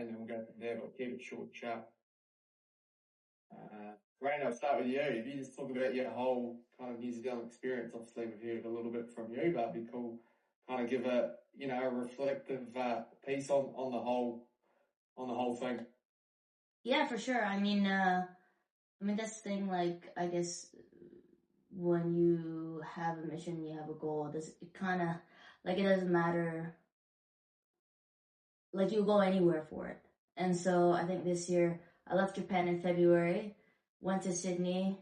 and then we'll go from there, but keep it short and sharp. Reina, I'll start with you. If you just talk about your whole kind of New Zealand experience, obviously we've heard a little bit from you, but it'd be cool kind of give a reflective piece on the whole thing. Yeah, for sure. I mean that's the thing, like, I guess when you have a mission, you have a goal, it kind of, like, it doesn't matter, like, you'll go anywhere for it. And so I think this year, I left Japan in February, went to Sydney,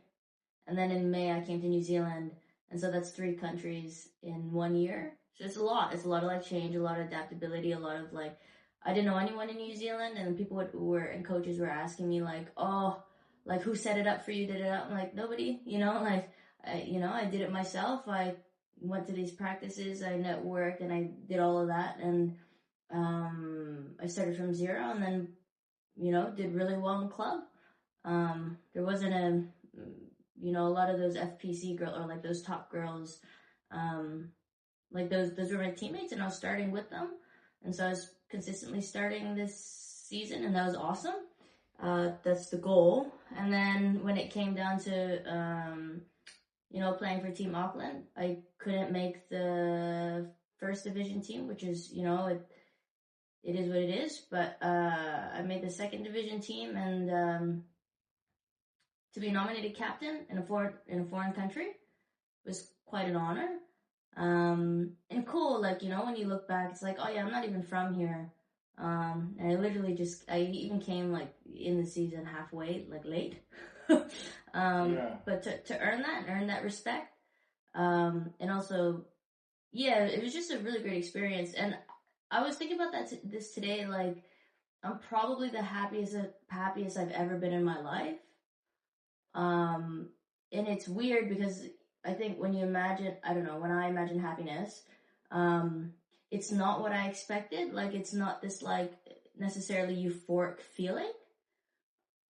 and then in May I came to New Zealand. And so that's 3 countries in 1 year. So it's a lot. It's a lot of, like, change, a lot of adaptability, a lot of, like, I didn't know anyone in New Zealand, and people and coaches were asking me, like, oh, like, who set it up for you, did it up? I'm like, nobody, like, I did it myself. I went to these practices, I networked, and I did all of that. And I started from zero, and then, did really well in club. There wasn't a lot of those FPC girls, or like those top girls, like those were my teammates, and I was starting with them. And so I was consistently starting this season, and that was awesome. That's the goal. And then when it came down to, playing for Team Auckland, I couldn't make the first division team, which is, it is what it is. But I made the second division team, and to be nominated captain in a foreign country was quite an honor. And cool, like, when you look back, it's like, oh yeah, I'm not even from here. And I even came, like, in the season halfway, like, late. But to earn that respect, and also, yeah, it was just a really great experience. And I was thinking about this today, like, I'm probably the happiest I've ever been in my life. And it's weird because I think when I imagine happiness, it's not what I expected. Like, it's not this, like, necessarily euphoric feeling.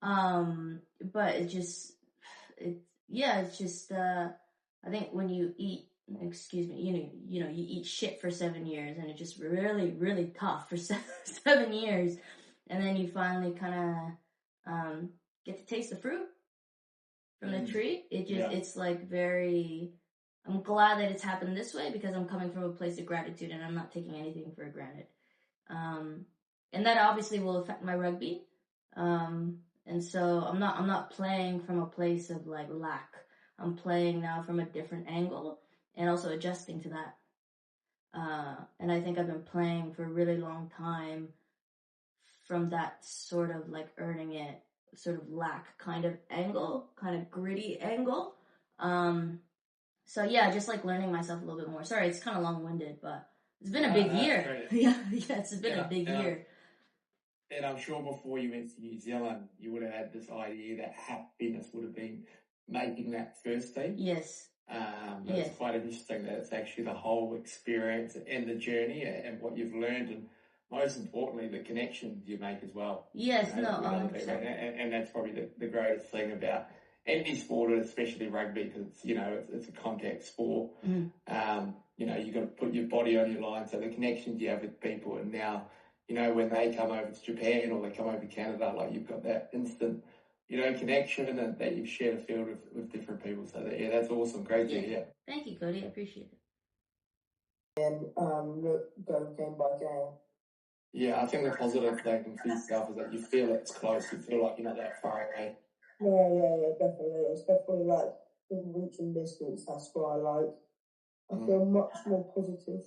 But it's just, I think when you eat, you eat shit for 7 years, and it's just really, really tough for 7 years. And then you finally kind of, get to taste the fruit from the tree. It's like I'm glad that it's happened this way, because I'm coming from a place of gratitude, and I'm not taking anything for granted. And that obviously will affect my rugby. And so I'm not playing from a place of, like, lack. I'm playing now from a different angle, and also adjusting to that. And I think I've been playing for a really long time from that sort of, like, earning it, sort of lack kind of angle, kind of gritty angle. So yeah, just, like, learning myself a little bit more. Sorry, it's kind of long-winded, but it's been a big year. Yeah, it's been a big year. And I'm sure before you went to New Zealand, you would have had this idea that happiness would have been making that first team. Yes. It's quite interesting that it's actually the whole experience and the journey and what you've learned, and most importantly, the connections you make as well. Yes, and that's probably the greatest thing about any sport, especially rugby, because it's a contact sport. You've got to put your body on your line, so the connections you have with people, and now, when they come over to Japan or they come over to Canada, like, you've got that instant, connection, and that you've shared a field with different people. So that's awesome. Great to hear. Thank you, Cody. I appreciate it. And go game by game. Yeah, I think the positive thing for yourself is that you feel it's close. You feel like you're not that far away. Yeah, definitely. It's definitely, like, in reaching distance. That's what I like. I feel much more positive.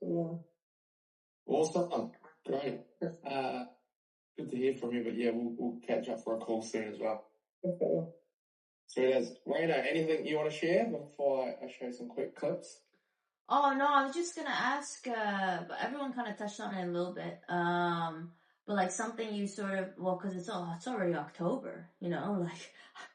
Yeah. Awesome. Great. Good to hear from you, but yeah, we'll catch up for a call soon as well. Definitely. So Reina, anything you want to share before I show some quick clips? Oh, no, I was just going to ask, but everyone kind of touched on it a little bit. But, like, something you sort of, well, because it's already October, like, I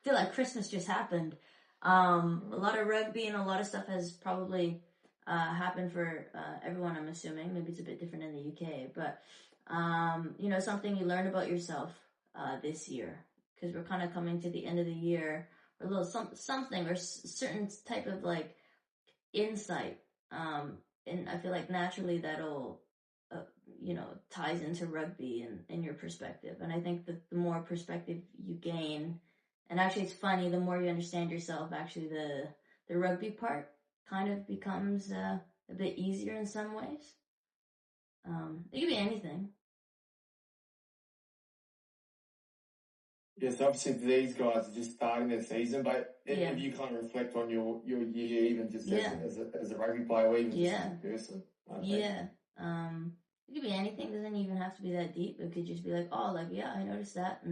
feel like Christmas just happened. A lot of rugby and a lot of stuff has probably happened for everyone, I'm assuming. Maybe it's a bit different in the UK, but, something you learned about yourself this year, because we're kind of coming to the end of the year, or a little something, or certain type of, like, insight. And I feel like naturally that'll, ties into rugby and your perspective. And I think that the more perspective you gain, and actually it's funny, the more you understand yourself, actually the rugby part kind of becomes a bit easier in some ways. It could be anything. Yes, obviously these guys are just starting their season, but if you kind of reflect on your year, even just as a rugby player, or even just as a person. It could be anything. It doesn't even have to be that deep. It could just be like, oh, like, yeah, I noticed that,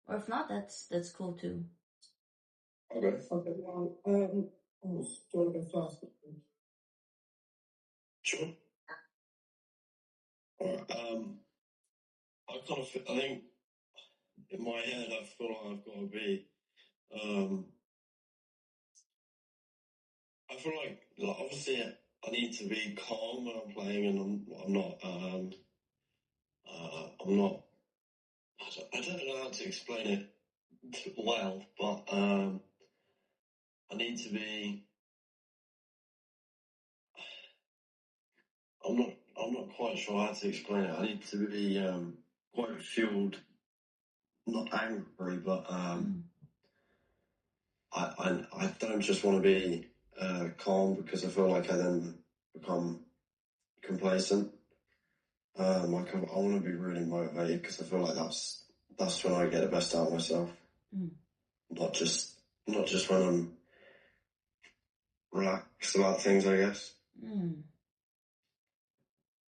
or if not, that's cool too. Okay. Well, do you want to go first? Sure. I think in my head, I feel like I've got to be, I feel like obviously I need to be calm when I'm playing, and I'm not, I don't know how to explain it well, but I need to be, I'm not quite sure how to explain it. I need to be quite fueled, not angry, but I don't just want to be calm, because I feel like I then become complacent. I want to be really motivated, because I feel like that's when I get the best out of myself. Not just when I'm relaxed about things, I guess.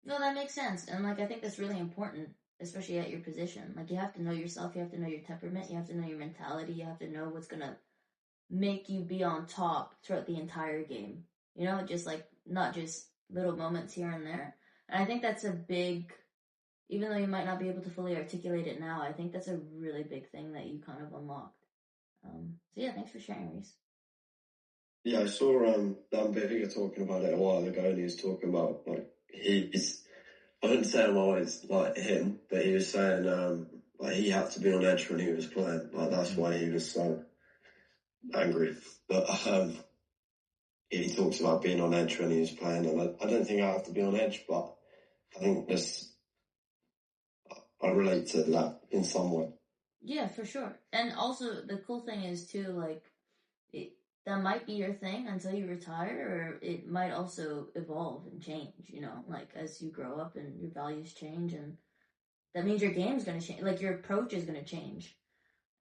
No, that makes sense. And like, I think that's really important, especially at your position. Like, you have to know yourself, you have to know your temperament, you have to know your mentality, you have to know what's gonna make you be on top throughout the entire game. Just like, not just little moments here and there. And I think that's a big, even though you might not be able to fully articulate it now, I think that's a really big thing that you kind of unlocked. So yeah, thanks for sharing, Reese. Yeah, I saw Dan Bigger talking about it a while ago, and he was talking about, like, I wouldn't say I'm always like him, but he was saying like he had to be on edge when he was playing. Like, that's why he was so angry. But he talks about being on edge when he was playing, and I don't think I have to be on edge, but I think I relate to that in some way. Yeah, for sure. And also, the cool thing is too, like, that might be your thing until you retire, or it might also evolve and change, like, as you grow up and your values change, and that means your game's going to change, like, your approach is going to change.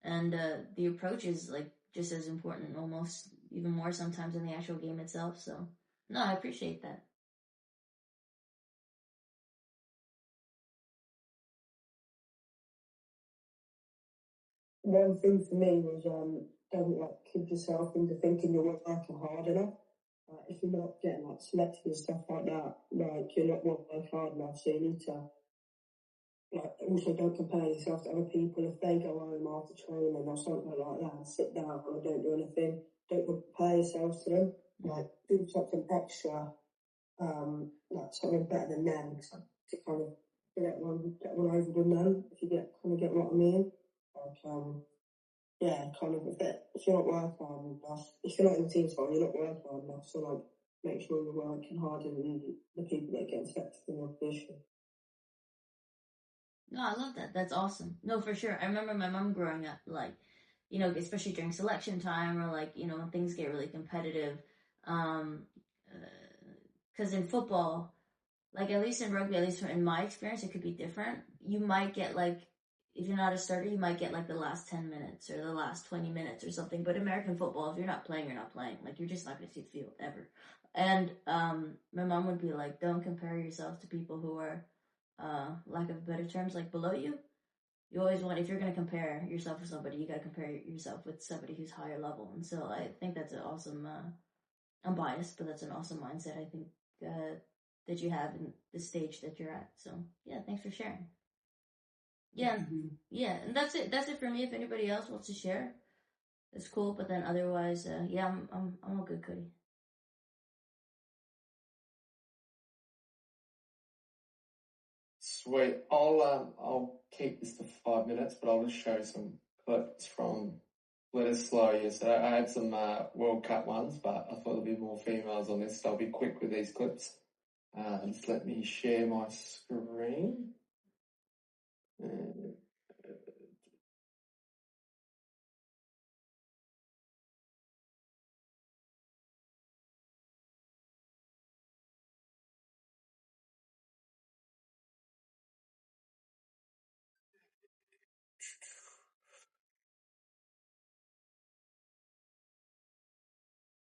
And the approach is, like, just as important, almost even more sometimes than the actual game itself. So, no, I appreciate that. One thing for me was don't kid yourself into thinking you're working hard enough. If you're not getting selected and stuff like that, you're not working hard enough. So you need to also don't compare yourself to other people. If they go home after training or something like that and sit down and don't do anything, don't compare yourselves to them. Do something extra, something better than them, to kind of get one over than them. If you get what I mean. If you're not working hard enough, if you're not in the team side, you're not working hard enough. So make sure you're working harder than the people that get selected in your position. No, I love that. That's awesome. No, for sure. I remember my mom growing up, like, especially during selection time, or like, when things get really competitive. Because in football, like, at least in rugby, at least in my experience, it could be different. You might get, like, if you're not a starter, you might get like the last 10 minutes or the last 20 minutes or something. But American football, if you're not playing, you're not playing. Like, you're just not going to see the field ever. And my mom would be like, don't compare yourself to people who are, lack of better terms, like below you. You always want, if you're going to compare yourself with somebody, you got to compare yourself with somebody who's higher level. And so I think that's an awesome, I'm biased, but that's an awesome mindset, I think, that you have in the stage that you're at. So yeah, thanks for sharing. Yeah, and that's it. That's it for me. If anybody else wants to share, it's cool. But then otherwise, I'm all good, Cody. Sweet. I'll keep this to 5 minutes, but I'll just show some clips from Let Us Slow You. So I had some World Cup ones, but I thought there'd be more females on this, so I'll be quick with these clips. Just let me share my screen.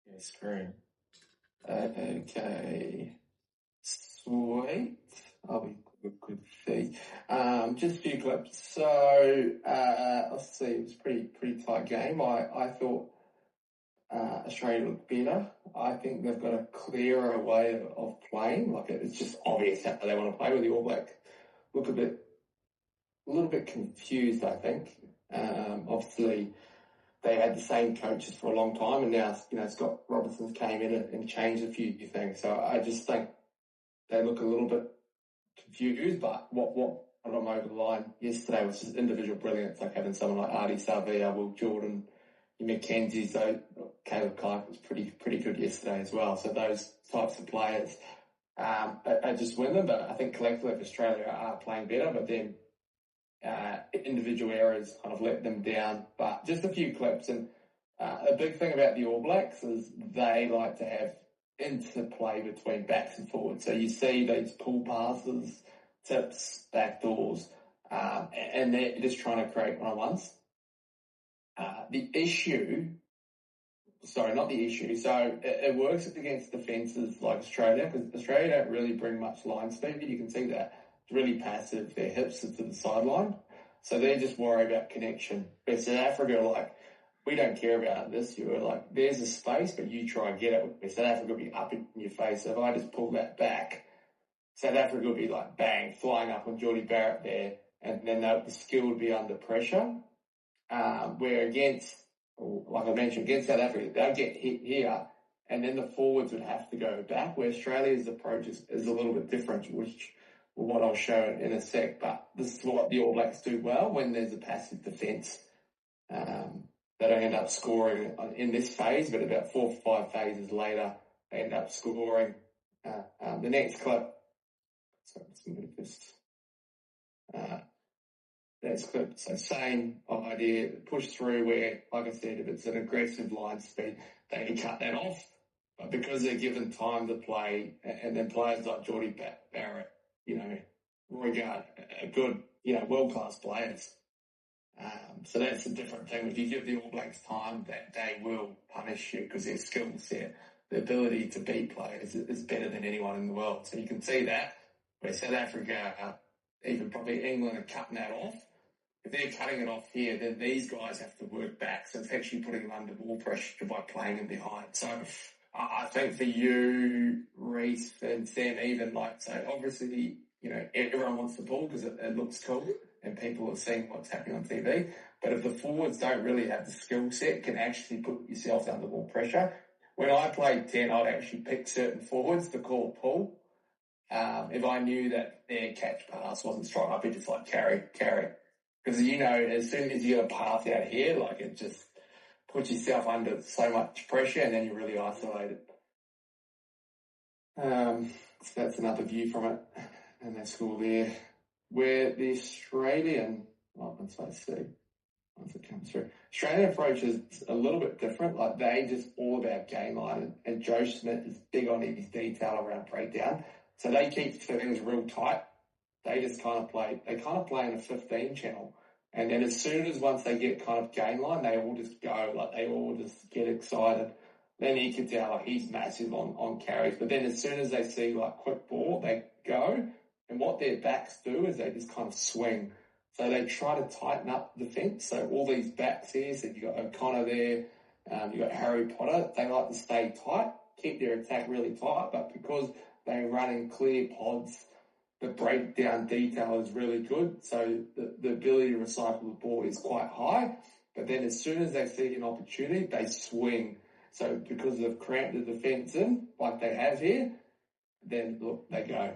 Yeah, screen. Okay. Sweet. I'll be good thing. Just a few clips. So let's see, it was pretty tight game. I thought Australia looked better. I think they've got a clearer way of playing. Like it's just obvious how they want to play with the All Blacks. Look a little bit confused, I think. Obviously they had the same coaches for a long time, and now Scott Robertson's came in and changed a few things. So I just think they look a little bit confused. But what got them over the line yesterday was just individual brilliance, like having someone like Artie Savia, Will Jordan, McKenzie. So Caleb Clark was pretty good yesterday as well. So those types of players, I just win them. But I think collectively Australia are playing better, but then individual errors kind of let them down. But just a few clips, and a big thing about the All Blacks is they like to have interplay between backs and forwards. So you see these pull passes, tips, backdoors, and they're just trying to create one-on-ones. The issue, sorry, not the issue. So it works against defences like Australia, because Australia don't really bring much line speed. You can see that. It's really passive. Their hips are to the sideline. So they're just worried about connection. But South Africa are like, we don't care about this. You're like, there's a space, but you try and get it. South Africa will be up in your face. So if I just pull that back, South Africa will be like, bang, flying up on Geordie Barrett there. And then the skill would be under pressure. Where against, like I mentioned, against South Africa, they'll get hit here, and then the forwards would have to go back, where Australia's approach is a little bit different, which what I'll show in a sec. But this is what the All Blacks do well when there's a passive defence. They don't end up scoring in this phase, but about 4 or 5 phases later, they end up scoring. The next clip, sorry, let's move this. That's clip. So same idea, push through where, like I said, if it's an aggressive line speed, they can cut that off. But because they're given time to play, and then players like Geordie Barrett, Roy Gard, are good, world-class players. So that's a different thing. If you give the All Blacks time, that they will punish you because their skill set, the ability to beat players is better than anyone in the world. So you can see that where South Africa, even probably England, are cutting that off. If they're cutting it off here, then these guys have to work back. So it's actually putting them under more pressure by playing them behind. So I think for you, Reece and Sam, even so obviously, everyone wants the ball because it looks cool and people are seeing what's happening on TV. But if the forwards don't really have the skill set, can actually put yourself under more pressure. When I played 10, I'd actually pick certain forwards to call pull. If I knew that their catch pass wasn't strong, I'd be just like carry. Because, as soon as you get a path out here, it just puts yourself under so much pressure and then you're really isolated. So that's another view from it. And that's cool there. Where the Australian, once it comes through, Australian approach is a little bit different. They just all about game line. And Joe Smith is big on his detail around breakdown. So they keep things real tight. They just kind of play in a 15 channel. And then as soon as once they get kind of game line, they all just go, they all just get excited. Then you can tell, he's massive on carries. But then as soon as they see, quick ball, they go. And what their backs do is they just kind of swing. So they try to tighten up the defence. So all these backs here, so you've got O'Connor there, you've got Harry Potter, they like to stay tight, keep their attack really tight. But because they run in clear pods, the breakdown detail is really good, so the ability to recycle the ball is quite high. But then as soon as they see an opportunity, they swing. So because they've cramped the defence in, like they have here, then look, they go.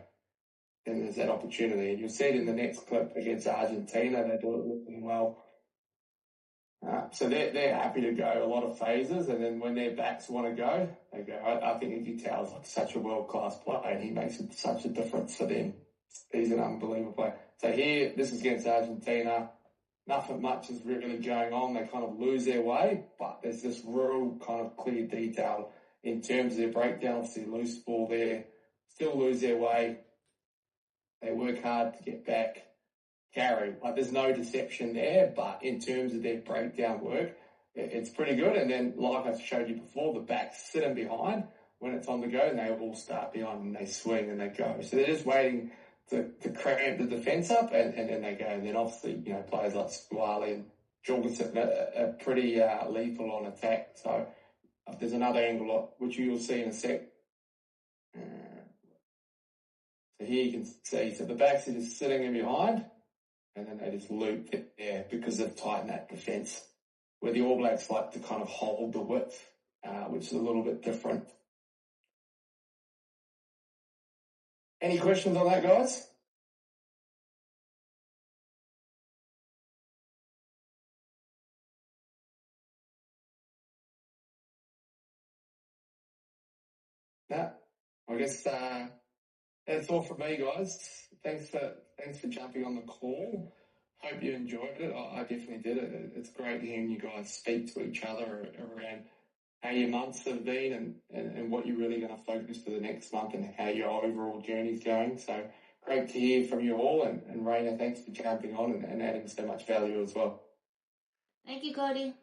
Then there's that opportunity. And you'll see it in the next clip against Argentina, they do it looking well. So they're happy to go a lot of phases, and then when their backs want to go, they go. I think Iggy Tau's like such a world-class player, and he makes such a difference for them. He's an unbelievable player. So here, this is against Argentina. Nothing much is really going on. They kind of lose their way, but there's this real kind of clear detail in terms of their breakdown. Obviously, loose ball there, still lose their way. They work hard to get back, carry. Like, there's no deception there, but in terms of their breakdown work, it's pretty good. And then, like I showed you before, the backs sitting behind when it's on the go, and they all start behind and they swing and they go. So they're just waiting to cramp the defence up, and then they go. And then obviously, players like Squally and Jorgensen are pretty lethal on attack. So there's another angle, which you'll see in a sec. So here you can see, so the backs are just sitting in behind, and then they just loop it there because they've tightened that defence, where the All Blacks like to kind of hold the width, which is a little bit different. Any questions on that, guys? No, I guess that's all from me, guys. Thanks for jumping on the call. Hope you enjoyed it. I definitely did it. It's great hearing you guys speak to each other around how your months have been and what you're really going to focus for the next month and how your overall journey's going. So great to hear from you all. And Reina, thanks for jumping on and adding so much value as well. Thank you, Cody.